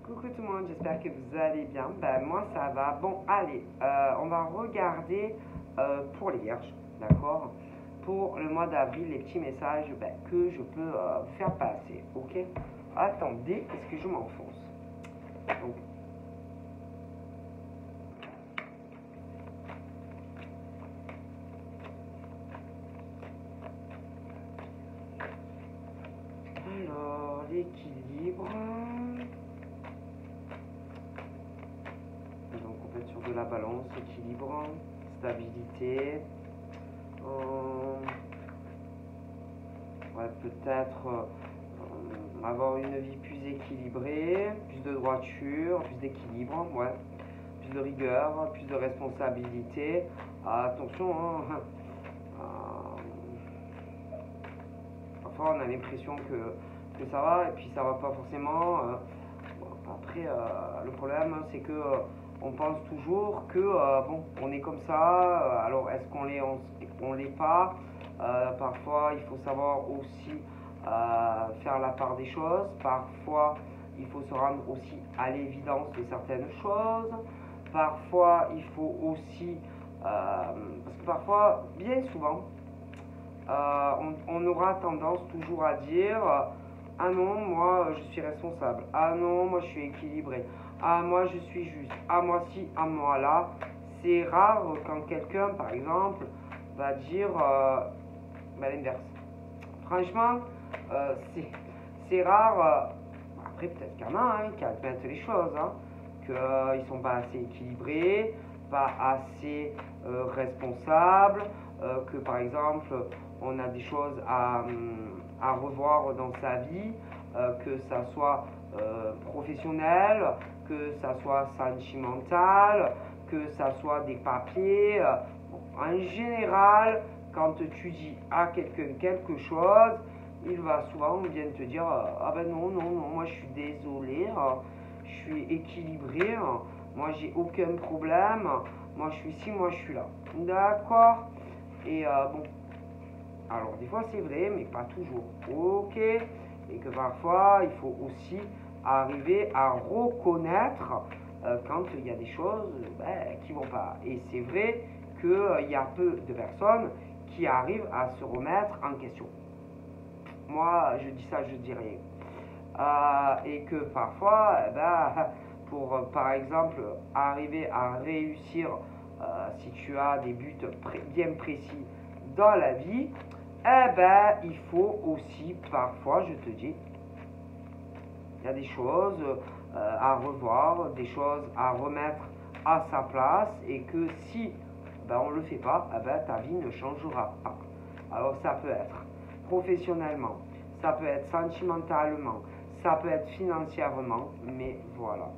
Coucou tout le monde, j'espère que vous allez bien. Ben, moi ça va. Bon, allez, on va regarder pour les vierges, d'accord? Pour le mois d'avril, les petits messages que je peux vous faire passer, ok? Attendez, est-ce que je m'enfonce? Donc, alors, l'équilibre. Donc on peut être sur de la balance, équilibre, stabilité. Ouais, peut-être avoir une vie plus équilibrée, plus de droiture, plus d'équilibre, ouais, plus de rigueur, plus de responsabilité. Attention, hein, parfois on a l'impression que ça va et puis ça va pas forcément. Bon, après, le problème c'est que on pense toujours que bon, on est comme ça. Alors est-ce qu'on l'est, on l'est pas. Parfois, il faut savoir aussi faire la part des choses. Parfois, il faut se rendre aussi à l'évidence de certaines choses. Parfois, il faut aussi... parce que parfois, bien souvent, on aura tendance toujours à dire ah non, moi je suis responsable. Ah non, moi je suis équilibré. Ah moi je suis juste. Ah moi si, ah moi là. C'est rare quand quelqu'un, par exemple, va dire l'inverse. Franchement, c'est rare. Après, peut-être qu'il y en a qui admettent les choses, hein, qu'ils ne sont pas assez équilibrés, pas assez responsables, que par exemple, on a des choses à revoir dans sa vie, que ça soit professionnel, que ça soit sentimental, que ça soit des papiers. Bon, en général, quand tu dis à quelqu'un quelque chose, il va souvent bien te dire ah ben non, non, non, moi je suis désolé, je suis équilibré, moi j'ai aucun problème, moi je suis ici, moi je suis là. D'accord? Et bon, alors des fois c'est vrai, mais pas toujours. Ok? Et que parfois il faut aussi arriver à reconnaître quand il y a des choses qui vont pas. Et c'est vrai qu'il y a peu de personnes qui arrivent à se remettre en question. Moi, je dis ça, je dis rien. Et que parfois, pour par exemple arriver à réussir, si tu as des buts bien précis dans la vie, il faut aussi parfois, je te dis, il y a des choses à revoir, des choses à remettre à sa place et que si on ne le fait pas, ta vie ne changera pas. Alors ça peut être professionnellement, ça peut être sentimentalement, ça peut être financièrement, mais voilà.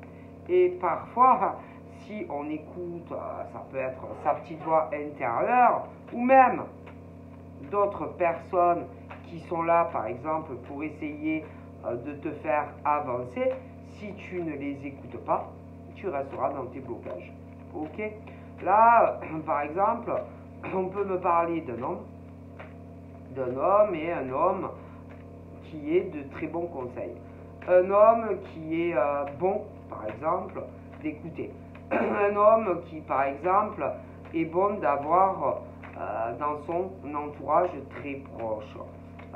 Et parfois, si on écoute, ça peut être sa petite voix intérieure ou même d'autres personnes qui sont là, par exemple, pour essayer de te faire avancer, si tu ne les écoutes pas, tu resteras dans tes blocages. Ok? Là, par exemple, on peut me parler d'un homme et un homme qui est de très bons conseils. Un homme qui est bon, par exemple, d'écouter. Un homme qui, par exemple, est bon d'avoir dans son entourage très proche.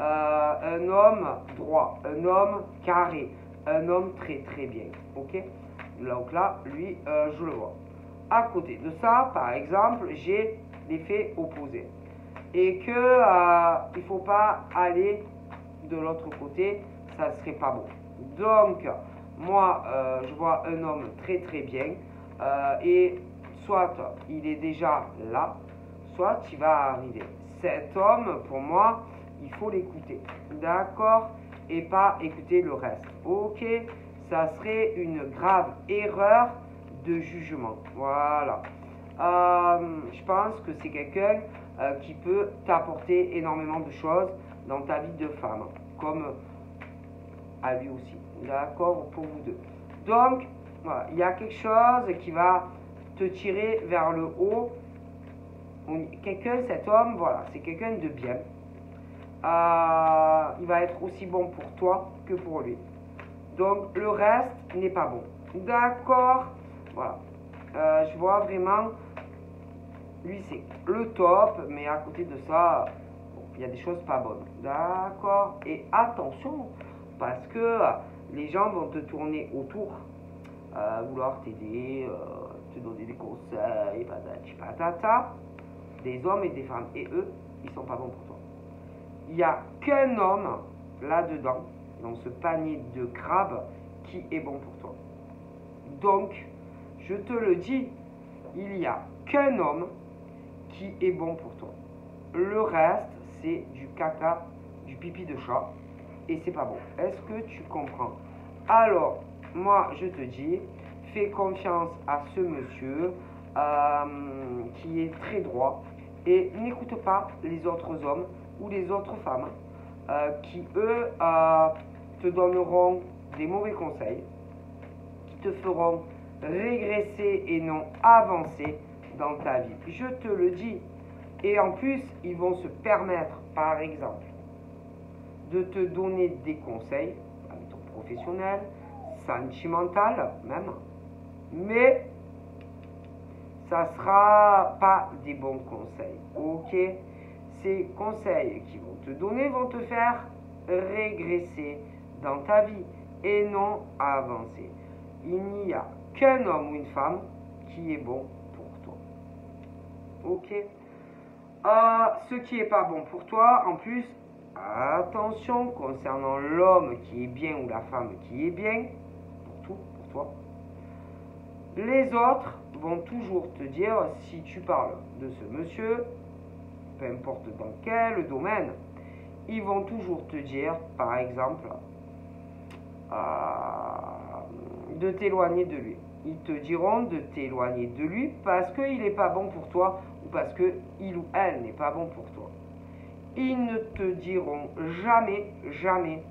Un homme droit, un homme carré, un homme très très bien. Ok? Donc là, lui, je le vois. À côté de ça, par exemple, j'ai l'effet opposé. Et que il ne faut pas aller de l'autre côté, ça ne serait pas bon. Donc, moi, je vois un homme très très bien. Et soit il est déjà là, soit il va arriver. Cet homme, pour moi, il faut l'écouter. D'accord? Et pas écouter le reste. Ok? Ça serait une grave erreur de jugement. Voilà. Je pense que c'est quelqu'un qui peut t'apporter énormément de choses dans ta vie de femme, comme à lui aussi. D'accord? Pour vous deux. Donc, voilà, il y a quelque chose qui va te tirer vers le haut. Quelqu'un, cet homme, voilà, c'est quelqu'un de bien. Il va être aussi bon pour toi que pour lui. Donc, le reste n'est pas bon. D'accord? Voilà. Je vois vraiment, lui, c'est le top, mais à côté de ça, bon, il y a des choses pas bonnes. D'accord? Et attention, parce que les gens vont te tourner autour, vouloir t'aider, te donner des conseils, patati patata, des hommes et des femmes. Et eux, ils sont pas bons pour toi. Il n'y a qu'un homme là-dedans, dans ce panier de crabes, qui est bon pour toi. Donc, je te le dis, il n'y a qu'un homme qui est bon pour toi. Le reste, c'est du caca, du pipi de chat, et c'est pas bon. Est-ce que tu comprends? Alors, moi, je te dis, fais confiance à ce monsieur qui est très droit, et n'écoute pas les autres hommes ou les autres femmes qui, eux, te donneront des mauvais conseils, qui te feront régresser et non avancer dans ta vie. Je te le dis. Et en plus, ils vont se permettre, par exemple, de te donner des conseils, à titre professionnel, sentimental même, mais ça ne sera pas des bons conseils. Ok? Ces conseils qu'ils vont te donner vont te faire régresser dans ta vie et non avancer. Il n'y a qu'un homme ou une femme qui est bon pour toi. Ok? Ce qui n'est pas bon pour toi, en plus, attention concernant l'homme qui est bien ou la femme qui est bien, pour toi, les autres vont toujours te dire, si tu parles de ce monsieur, peu importe dans quel domaine, ils vont toujours te dire, par exemple, de t'éloigner de lui. Ils te diront de t'éloigner de lui parce qu'il n'est pas bon pour toi ou parce qu'il ou elle n'est pas bon pour toi. Ils ne te diront jamais, jamais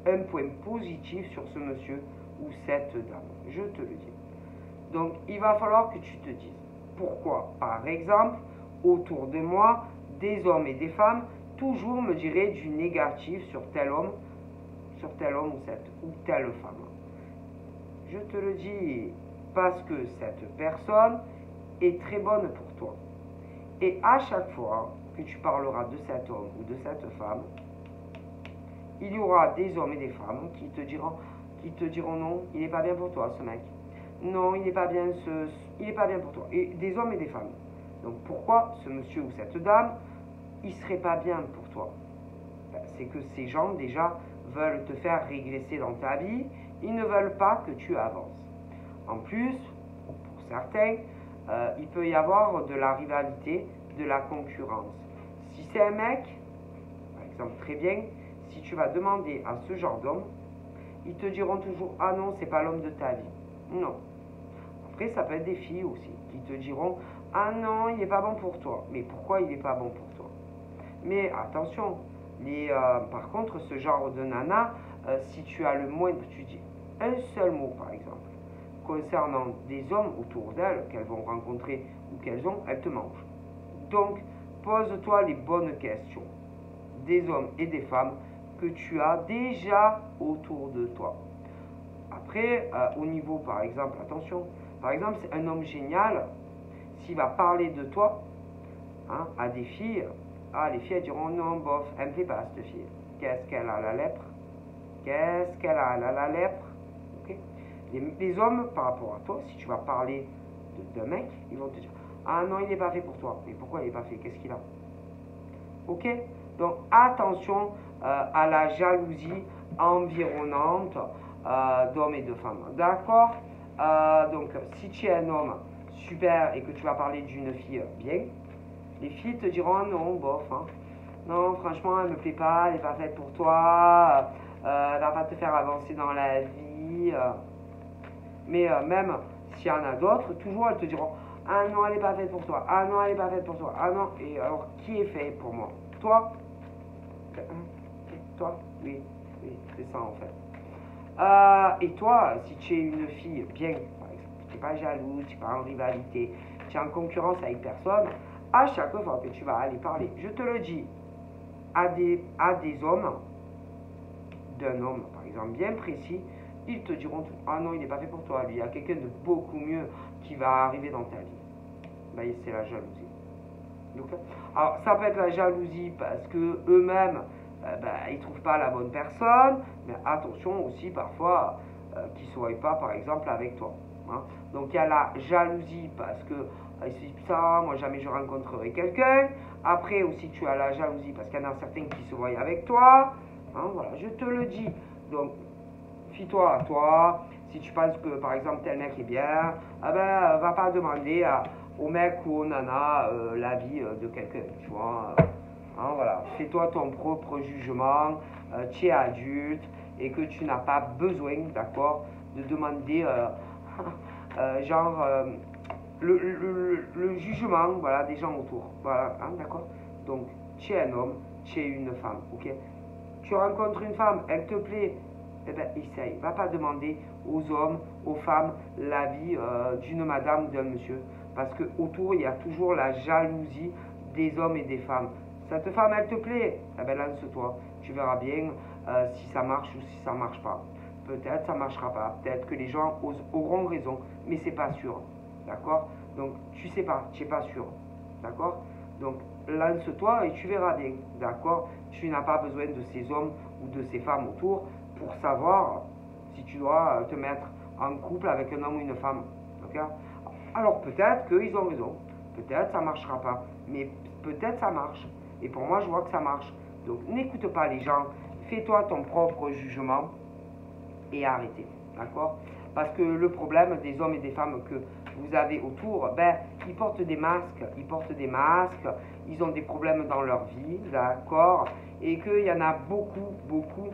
un point positif sur ce monsieur ou cette dame. Je te le dis. Donc, il va falloir que tu te dises pourquoi, par exemple, autour de moi, des hommes et des femmes toujours me diraient du négatif sur tel homme ou telle femme. Je te le dis parce que cette personne est très bonne pour toi. Et à chaque fois que tu parleras de cet homme ou de cette femme, il y aura des hommes et des femmes qui te diront non, il n'est pas bien pour toi ce mec. Non, il n'est pas bien pour toi. Et des hommes et des femmes. Donc pourquoi ce monsieur ou cette dame, il serait pas bien pour toi? C'est que ces gens déjà veulent te faire régresser dans ta vie, ils ne veulent pas que tu avances. En plus, pour certains, il peut y avoir de la rivalité, de la concurrence. Si c'est un mec, par exemple, très bien, si tu vas demander à ce genre d'homme, ils te diront toujours, ah non, c'est pas l'homme de ta vie. Non. Après, ça peut être des filles aussi, qui te diront, ah non, il n'est pas bon pour toi. Mais pourquoi il n'est pas bon pour toi? Mais attention, par contre, ce genre de nana, si tu as le moindre, tu dis un seul mot par exemple, concernant des hommes autour d'elles, qu'elles vont rencontrer ou qu'elles ont, elles te mangent. Donc, pose-toi les bonnes questions des hommes et des femmes que tu as déjà autour de toi. Après, au niveau, par exemple, attention, par exemple, c'est un homme génial, s'il va parler de toi à des filles, les filles elles diront non, bof, elle me plaît pas cette fille. Qu'est-ce qu'elle a la lèpre? Qu'est-ce qu'elle a la lèpre? Okay. Les hommes, par rapport à toi, si tu vas parler d'un mec, ils vont te dire ah non, il n'est pas fait pour toi. Mais pourquoi il n'est pas fait? Qu'est-ce qu'il a? Ok? Donc attention à la jalousie environnante d'hommes et de femmes. D'accord? Donc si tu es un homme super et que tu vas parler d'une fille bien, les filles te diront non, bof, non, franchement, elle me plaît pas, elle n'est pas faite pour toi, elle va pas te faire avancer dans la vie. Mais même s'il y en a d'autres, toujours elles te diront ah non, elle n'est pas faite pour toi, ah non, elle n'est pas faite pour toi, ah non, et alors qui est fait pour moi? Toi? Toi? Oui, c'est ça en fait. Et toi, si tu es une fille bien, par exemple, tu n'es pas jalouse, tu n'es pas en rivalité, tu es en concurrence avec personne, à chaque fois que tu vas aller parler, je te le dis, à des hommes, d'un homme par exemple bien précis, ils te diront tout. Ah non, il n'est pas fait pour toi, lui. Il y a quelqu'un de beaucoup mieux qui va arriver dans ta vie. Ben, c'est la jalousie. Donc, alors, ça peut être la jalousie parce que eux-mêmes, ils ne trouvent pas la bonne personne, mais attention aussi parfois qu'ils ne soient pas, par exemple, avec toi. Hein. Donc, il y a la jalousie parce que ils se disent, putain, moi jamais je rencontrerai quelqu'un. Après aussi, tu as la jalousie parce qu'il y en a certains qui se voient avec toi. Hein, voilà, je te le dis. Donc, fie-toi à toi. Si tu penses que, par exemple, tel mec est bien, va pas demander au mec ou au nana l'avis de quelqu'un, tu vois. Hein, voilà. Fais-toi ton propre jugement, tu es adulte et que tu n'as pas besoin, d'accord, de demander, le jugement, voilà, des gens autour. Voilà, hein, d'accord. Donc, tu es un homme, tu es une femme, ok. Tu rencontres une femme, elle te plaît, eh bien, essaye. Va pas demander aux hommes, aux femmes, l'avis d'une madame ou d'un monsieur. Parce que autour, il y a toujours la jalousie des hommes et des femmes. Cette femme, elle te plaît, eh bien, lance-toi. Tu verras bien si ça marche ou si ça marche pas. Peut-être ça marchera pas. Peut-être que les gens auront raison, mais c'est pas sûr. D'accord? Donc, tu sais pas, tu n'es pas sûr. D'accord? Donc, lance-toi et tu verras bien. D'accord? Tu n'as pas besoin de ces hommes ou de ces femmes autour pour savoir si tu dois te mettre en couple avec un homme ou une femme. D'accord? Alors, peut-être qu'ils ont raison. Peut-être ça ne marchera pas. Mais peut-être ça marche. Et pour moi, je vois que ça marche. Donc, n'écoute pas les gens. Fais-toi ton propre jugement et arrêtez. D'accord? Parce que le problème des hommes et des femmes que vous avez autour, ils portent des masques, ils ont des problèmes dans leur vie, d'accord? Et qu'il y en a beaucoup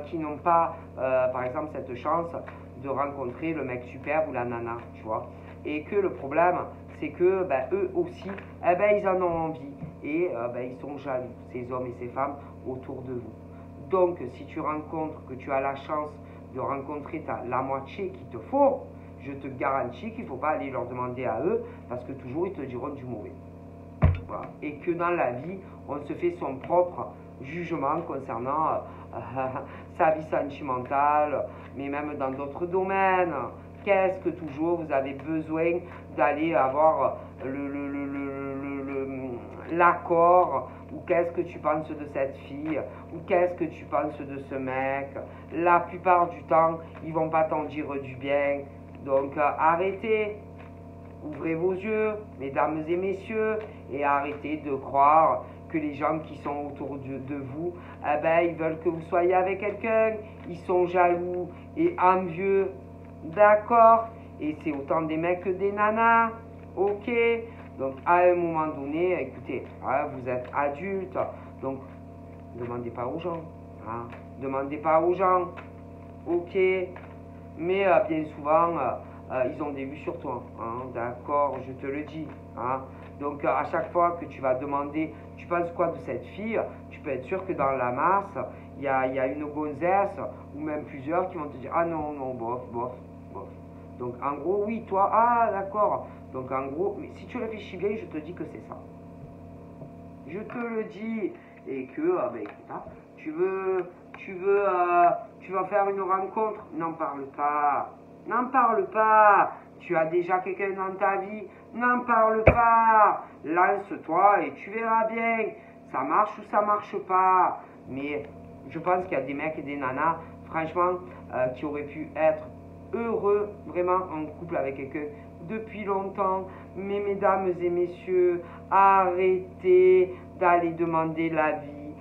qui n'ont pas, par exemple, cette chance de rencontrer le mec super ou la nana, tu vois? Et que le problème, c'est que eux aussi, ils en ont envie et ils sont jaloux, ces hommes et ces femmes autour de vous. Donc, si tu rencontres, que tu as la chance de rencontrer la moitié qu'il te faut, je te garantis qu'il ne faut pas aller leur demander à eux parce que toujours ils te diront du mauvais. Voilà. Et que dans la vie, on se fait son propre jugement concernant sa vie sentimentale, mais même dans d'autres domaines. Qu'est-ce que toujours vous avez besoin d'aller avoir l'accord, ou qu'est-ce que tu penses de cette fille, ou qu'est-ce que tu penses de ce mec. La plupart du temps, ils vont pas t'en dire du bien. Donc arrêtez, ouvrez vos yeux, mesdames et messieurs, et arrêtez de croire que les gens qui sont autour de vous, ils veulent que vous soyez avec quelqu'un, ils sont jaloux et envieux, d'accord? Et c'est autant des mecs que des nanas, ok? Donc à un moment donné, écoutez, vous êtes adulte, donc ne demandez pas aux gens, hein? Demandez pas aux gens, ok? Mais bien souvent, ils ont des vues sur toi, hein? D'accord, je te le dis, hein? Donc à chaque fois que tu vas demander, tu penses quoi de cette fille, tu peux être sûr que dans la masse, il y a une gonzesse, ou même plusieurs qui vont te dire, ah non, non, bof. Donc en gros, oui, toi, ah d'accord. Donc en gros, si tu réfléchis bien, je te dis que c'est ça. Je te le dis. Et que, écoute, hein, tu vas faire une rencontre, n'en parle pas. N'en parle pas. Tu as déjà quelqu'un dans ta vie, n'en parle pas. Lance-toi et tu verras bien. Ça marche ou ça marche pas. Mais je pense qu'il y a des mecs et des nanas, franchement, qui auraient pu être heureux, vraiment en couple avec quelqu'un depuis longtemps. Mais mesdames et messieurs, arrêtez d'aller demander l'avis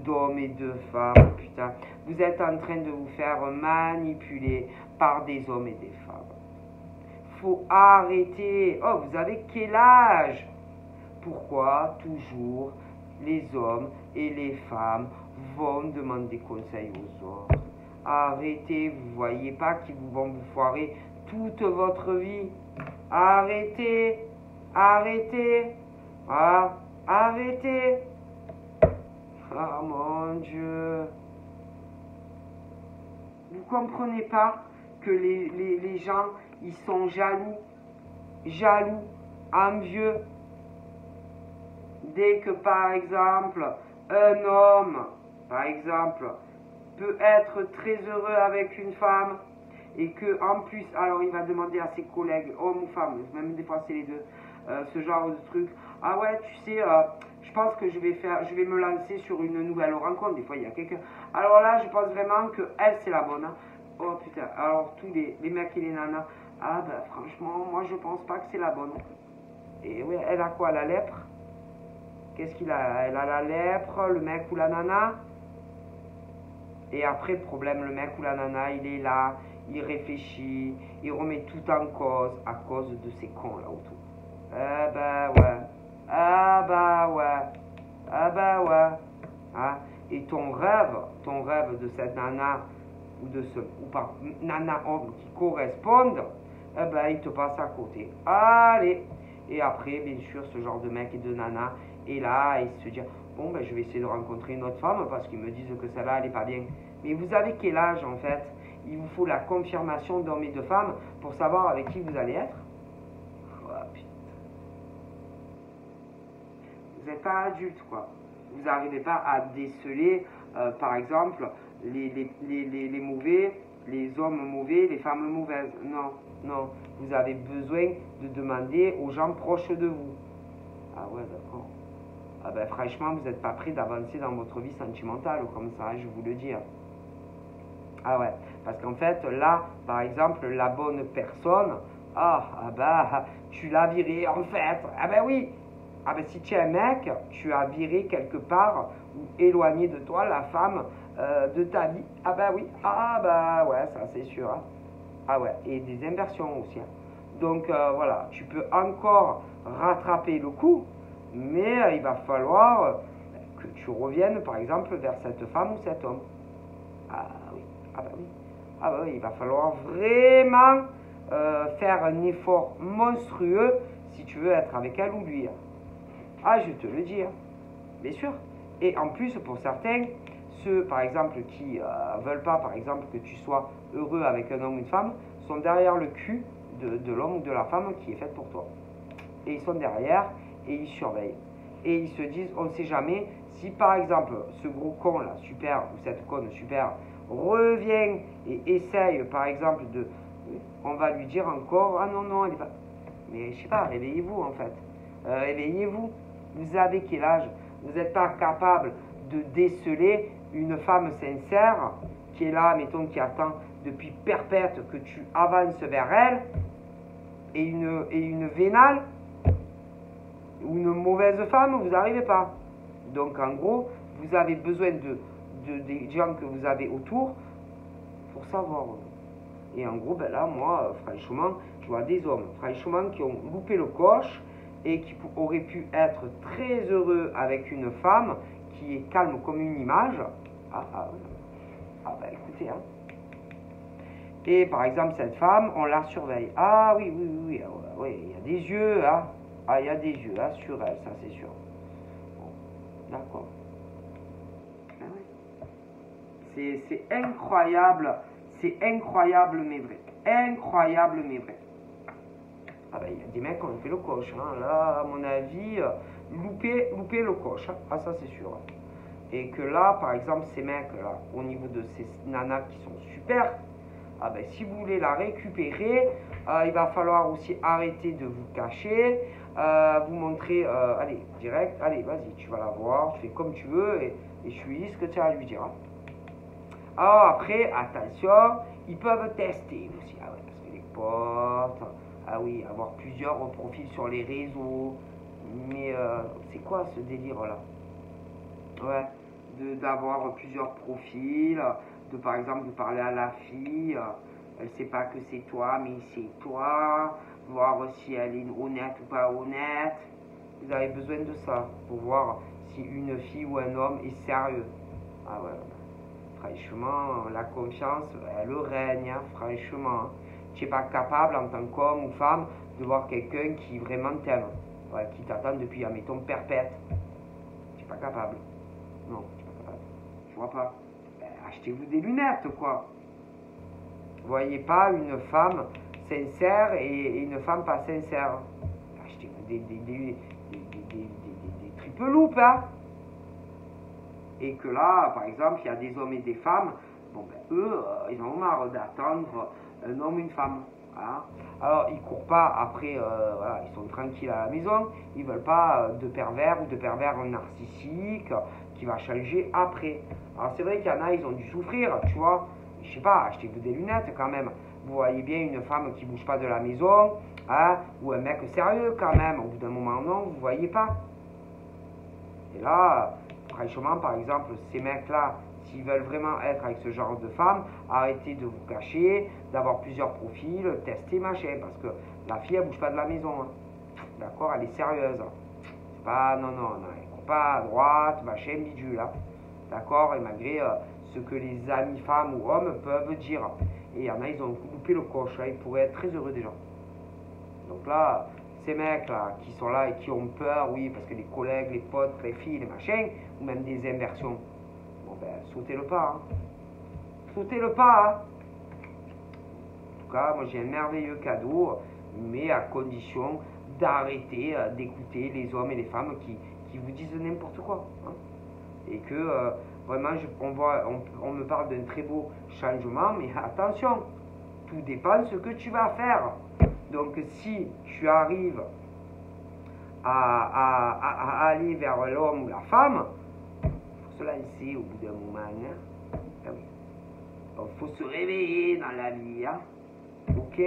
d'hommes et de femmes. Putain, vous êtes en train de vous faire manipuler par des hommes et des femmes. Faut arrêter. Oh, vous avez quel âge? Pourquoi toujours les hommes et les femmes vont demander conseil aux autres? Arrêtez, vous voyez pas qu'ils vont vous foirer toute votre vie? Arrêtez, arrêtez, arrêtez. Ah mon Dieu. Vous comprenez pas que les gens, ils sont jaloux, envieux. Dès que par exemple, un homme, par exemple, peut être très heureux avec une femme et que en plus, alors il va demander à ses collègues, hommes ou femmes, même des fois c'est les deux, ce genre de truc. Ah ouais, tu sais, je pense que je vais me lancer sur une nouvelle rencontre. Des fois il y a quelqu'un. Alors là, je pense vraiment que elle c'est la bonne. Hein. Oh putain, alors tous les mecs et les nanas, ah ben franchement, moi je pense pas que c'est la bonne. Et ouais, elle a quoi, la lèpre? Qu'est-ce qu'il a? Elle a la lèpre, le mec ou la nana? Et après, le problème, le mec ou la nana, il est là, il réfléchit, il remet tout en cause à cause de ces cons là autour. Ah bah ouais, ah bah ouais, ah bah ouais. Hein? Et ton rêve de cette nana ou de ce, ou pas, nana homme qui correspondent, eh ben il te passe à côté. Allez. Et après, bien sûr, ce genre de mec et de nana est là et se dit, bon ben je vais essayer de rencontrer une autre femme parce qu'ils me disent que celle-là elle est pas bien. Mais vous avez quel âge en fait? Il vous faut la confirmation d'hommes et de femmes pour savoir avec qui vous allez être. Oh, putain. Vous n'êtes pas adulte quoi. Vous n'arrivez pas à déceler, par exemple, les mauvais, les hommes mauvais, les femmes mauvaises. Non, non. Vous avez besoin de demander aux gens proches de vous. Ah ouais, d'accord. Ah ben franchement, vous n'êtes pas prêt d'avancer dans votre vie sentimentale comme ça, je vous le dis. Ah ouais, parce qu'en fait, là, par exemple, la bonne personne, bah, tu l'as viré en fait. Ah ben oui. Ah ben si tu es un mec, tu as viré quelque part ou éloigné de toi la femme de ta vie. Ah ben oui. Ah bah ouais, ça c'est sûr. Hein. Ah ouais, et des inversions aussi. Hein. Donc voilà, tu peux encore rattraper le coup, mais il va falloir que tu reviennes par exemple vers cette femme ou cet homme. Ah oui, ah bah oui. Ah bah oui, il va falloir vraiment faire un effort monstrueux si tu veux être avec elle ou lui. Ah, je te le dis, hein. Bien sûr. Et en plus, pour certains, ceux par exemple qui veulent pas, par exemple, que tu sois heureux avec un homme ou une femme, sont derrière le cul de l'homme ou de la femme qui est faite pour toi. Et ils sont derrière et ils surveillent. Et ils se disent, on ne sait jamais, si par exemple ce gros con là, super, ou cette conne super, revient et essaye par exemple de, on va lui dire encore, ah non, non, elle est pas, mais je sais pas, réveillez-vous en fait, réveillez-vous, vous avez quel âge? Vous n'êtes pas capable de déceler une femme sincère qui est là, mettons, qui attend depuis perpète que tu avances vers elle, et une vénale, ou une mauvaise femme, vous n'arrivez pas. Donc en gros, vous avez besoin des gens que vous avez autour pour savoir. Et en gros, ben là, moi, franchement, je vois des hommes, franchement, qui ont loupé le coche et qui auraient pu être très heureux avec une femme qui est calme comme une image. Ah ben écoutez, hein. Et par exemple, cette femme, on la surveille. Ah oui, il y a des yeux, hein. Ah, il y a des yeux, hein, sur elle, ça c'est sûr. Bon, d'accord. Ah ouais. C'est incroyable mais vrai. Incroyable mais vrai. Ah ben, il y a des mecs qui ont fait le coche, hein. Là, à mon avis, louper le coche, hein. Ah, ça c'est sûr. Et que là, par exemple, ces mecs-là, au niveau de ces nanas qui sont super, ah ben, si vous voulez la récupérer, il va falloir aussi arrêter de vous cacher, vous montrer, allez, direct, allez, vas-y, tu vas la voir, tu fais comme tu veux, et je suis ce que tu as à lui dire. Hein. Alors après, attention, ils peuvent tester aussi, ah ouais, parce que les potes, ah oui, avoir plusieurs profils sur les réseaux, mais c'est quoi ce délire-là? Ouais, d'avoir plusieurs profils, de par exemple de parler à la fille, elle sait pas que c'est toi, mais c'est toi, voir si elle est honnête ou pas honnête. Vous avez besoin de ça pour voir si une fille ou un homme est sérieux. Ah ouais, franchement, la confiance, elle règne, hein, franchement. Tu n'es pas capable en tant qu'homme ou femme de voir quelqu'un qui vraiment t'aime, ouais, qui t'attend depuis, admettons, perpète. Tu n'es pas capable. Non, tu n'es pas capable. Je vois pas. Ben, achetez-vous des lunettes, quoi. Voyez pas une femme sincère et une femme pas sincère. Achetez-vous des triple loupes, hein. Et que là, par exemple, il y a des hommes et des femmes Bon, ben, eux, ils en ont marre d'attendre un homme, une femme. Voilà. Alors, ils courent pas après, voilà, ils sont tranquilles à la maison, ils veulent pas de pervers ou de pervers narcissiques qui va changer après. Alors, c'est vrai qu'il y en a, ils ont dû souffrir, tu vois. Je sais pas, achetez-vous des lunettes quand même. Vous voyez bien une femme qui bouge pas de la maison, hein, ou un mec sérieux quand même. Au bout d'un moment, non, vous voyez pas. Et là, franchement, par exemple, ces mecs-là, s'ils veulent vraiment être avec ce genre de femme, arrêtez de vous cacher, d'avoir plusieurs profils, testez machin, parce que la fille, elle bouge pas de la maison. Hein. D'accord, elle est sérieuse. C'est pas, non, elle court pas à droite, machin, bidule. Hein. D'accord, et malgré ce que les amis femmes ou hommes peuvent dire. Et il y en a, ils ont loupé le coche, hein, ils pourraient être très heureux déjà. Donc là, ces mecs-là, qui sont là et qui ont peur, oui, parce que les collègues, les potes, les filles, les machins, ou même des inversions, bon ben, sautez le pas, hein. Sautez le pas, hein. En tout cas, moi j'ai un merveilleux cadeau, mais à condition d'arrêter d'écouter les hommes et les femmes qui vous disent n'importe quoi. Hein. Et que vraiment, on me parle d'un très beau changement, mais attention, tout dépend de ce que tu vas faire. Donc si tu arrives à aller vers l'homme ou la femme, il faut se lancer au bout d'un moment. Hein. Ah oui. Donc, faut se réveiller dans la vie. Hein. Ok.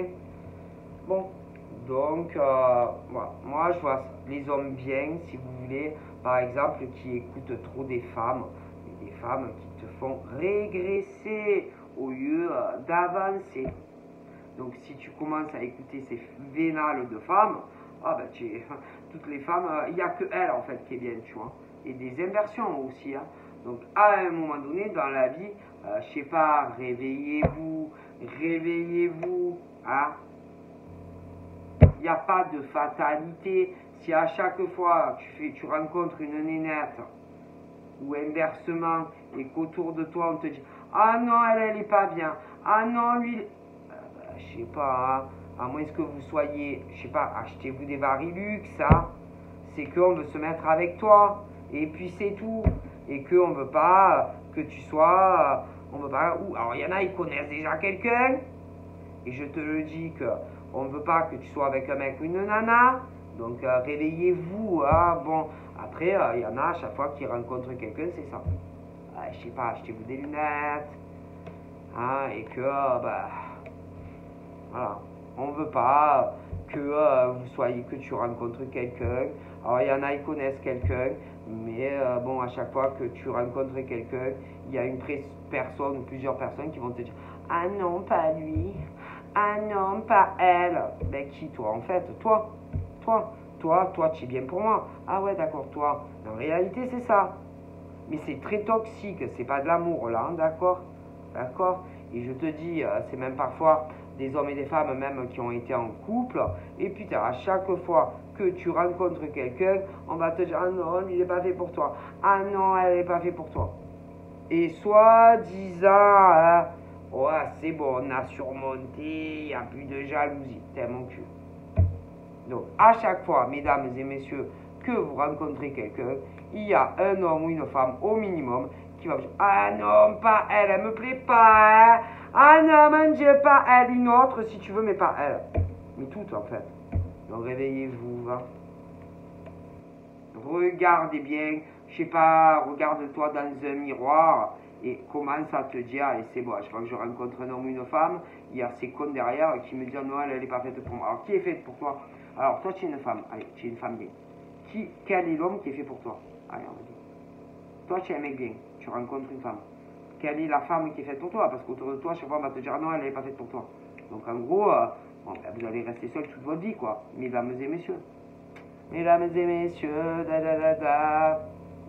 Bon. Donc, voilà. Moi, je vois les hommes bien, si vous voulez, par exemple, qui écoutent trop des femmes qui te font régresser au lieu d'avancer. Donc, si tu commences à écouter ces vénales de femmes, ah ben, toutes les femmes, il n'y a que elles, en fait, qui est bien, tu vois. Et des inversions aussi, hein. Donc, à un moment donné, dans la vie, je sais pas, réveillez-vous, hein. Il n'y a pas de fatalité. Si à chaque fois tu rencontres une nénette, ou inversement, et qu'autour de toi on te dit ah non, elle est pas bien, ah non, lui, je sais pas, hein, à moins que vous soyez, je sais pas, achetez-vous des Varilux, hein, c'est qu'on veut se mettre avec toi, et puis c'est tout, et qu'on veut pas que tu sois, on veut pas, ou alors il y en a, ils connaissent déjà quelqu'un, et je te le dis que on ne veut pas que tu sois avec un mec ou une nana, donc réveillez-vous, hein. Bon, après, il y en a à chaque fois qu'ils rencontrent quelqu'un, c'est ça. Je sais pas, achetez-vous des lunettes, hein, et que, bah, voilà, on ne veut pas que vous soyez, que tu rencontres quelqu'un. Alors, il y en a, ils connaissent quelqu'un, mais bon, à chaque fois que tu rencontres quelqu'un, il y a une personne ou plusieurs personnes qui vont te dire ah non, pas lui. Ah non, pas elle. Ben qui, toi, en fait? Toi, tu es bien pour moi. Ah ouais, d'accord, toi. En réalité, c'est ça. Mais c'est très toxique, c'est pas de l'amour, là, hein, d'accord? D'accord? Et je te dis, c'est même parfois des hommes et des femmes même qui ont été en couple. Et putain, à chaque fois que tu rencontres quelqu'un, on va te dire, ah non, il n'est pas fait pour toi. Ah non, elle n'est pas fait pour toi. Et soi-disant, hein, ouais, c'est bon, on a surmonté, il n'y a plus de jalousie. T'es mon cul. Donc, à chaque fois, mesdames et messieurs, que vous rencontrez quelqu'un, il y a un homme ou une femme au minimum qui va vous dire ah non, pas elle, elle me plaît pas. Hein. Ah non, mon Dieu, pas elle, une autre si tu veux, mais pas elle. Mais toutes en fait. Donc, réveillez-vous. Hein. Regardez bien, je sais pas, regarde-toi dans un miroir et commence à te dire, allez, c'est bon, je crois que je rencontre un homme ou une femme, il y a ces cons derrière qui me disent non, elle n'est pas faite pour moi. Alors, qui est faite pour toi? Alors, toi, tu es une femme, allez, tu es une femme bien. Quel est l'homme qui est fait pour toi? Allez, on va dire. Toi, tu es un mec bien, tu rencontres une femme. Quelle est la femme qui est faite pour toi? Parce qu'autour de toi, chaque fois, on va te dire non, elle n'est pas faite pour toi. Donc, en gros, bon, ben, vous allez rester seul toute votre vie, quoi, mesdames et messieurs. Mesdames et messieurs,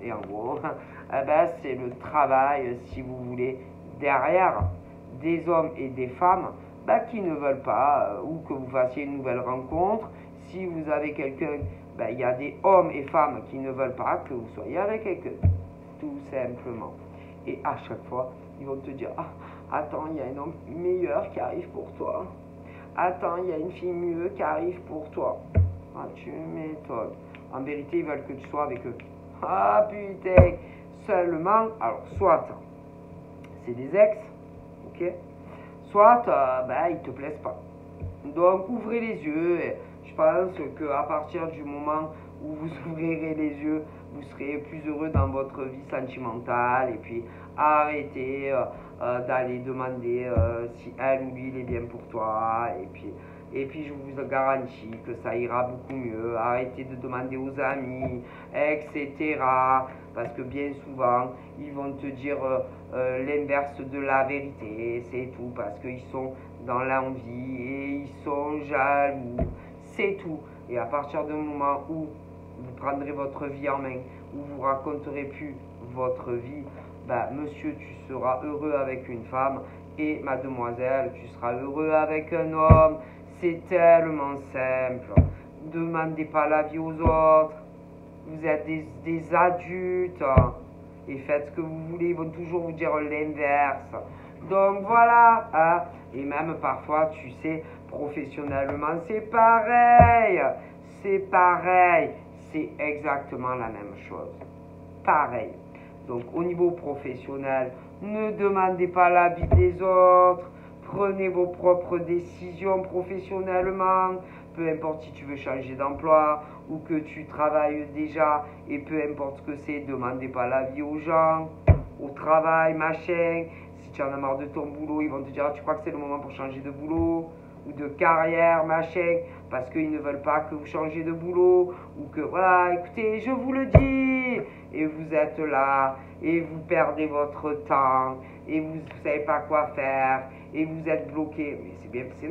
Et en gros, eh ben, c'est le travail, si vous voulez, derrière des hommes et des femmes qui ne veulent pas, ou que vous fassiez une nouvelle rencontre. Si vous avez quelqu'un, il y a des hommes et femmes qui ne veulent pas que vous soyez avec quelqu'un, tout simplement. Et à chaque fois, ils vont te dire, ah, attends, il y a un homme meilleur qui arrive pour toi. Attends, il y a une fille mieux qui arrive pour toi. Ah, tu m'étonnes. En vérité, ils veulent que tu sois avec eux. Ah, putain. Seulement, alors, soit c'est des ex, ok? Soit, ils te plaisent pas. Donc, ouvrez les yeux. Et je pense qu'à partir du moment où vous ouvrirez les yeux, vous serez plus heureux dans votre vie sentimentale. Et puis, arrêtez d'aller demander si elle ou lui il est bien pour toi. Et puis, je vous garantis que ça ira beaucoup mieux. Arrêtez de demander aux amis, etc. Parce que bien souvent, ils vont te dire l'inverse de la vérité. C'est tout. Parce qu'ils sont dans l'envie et ils sont jaloux. C'est tout. Et à partir du moment où vous prendrez votre vie en main, où vous raconterez plus votre vie, monsieur, tu seras heureux avec une femme et mademoiselle, tu seras heureux avec un homme. C'est tellement simple. Demandez pas l'avis aux autres. Vous êtes des adultes et faites ce que vous voulez. Ils vont toujours vous dire l'inverse. Donc voilà. Hein. Et même parfois, tu sais, professionnellement, c'est pareil. C'est pareil. C'est exactement la même chose. Pareil. Donc au niveau professionnel, ne demandez pas l'avis des autres. Prenez vos propres décisions professionnellement. Peu importe si tu veux changer d'emploi ou que tu travailles déjà. Et peu importe ce que c'est, demandez pas l'avis aux gens. Au travail, machin. Si tu en as marre de ton boulot, ils vont te dire tu crois que c'est le moment pour changer de boulot ou de carrière, machin, parce qu'ils ne veulent pas que vous changiez de boulot, ou que voilà, écoutez, je vous le dis, et vous êtes là, et vous perdez votre temps, et vous ne savez pas quoi faire, et vous êtes bloqué. Mais c'est bien, c'est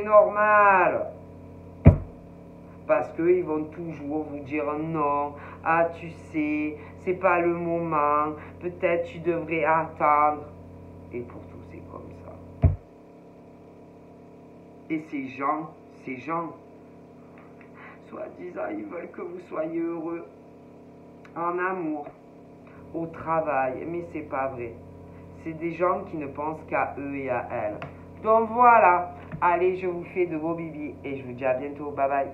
normal, parce qu'ils vont toujours vous dire non, ah tu sais, c'est pas le moment, peut-être tu devrais attendre, et pour tout c'est comme ça. Et ces gens, soi-disant, ils veulent que vous soyez heureux en amour, au travail, mais c'est pas vrai. C'est des gens qui ne pensent qu'à eux et à elles. Donc voilà, allez, je vous fais de gros bibis et je vous dis à bientôt, bye bye.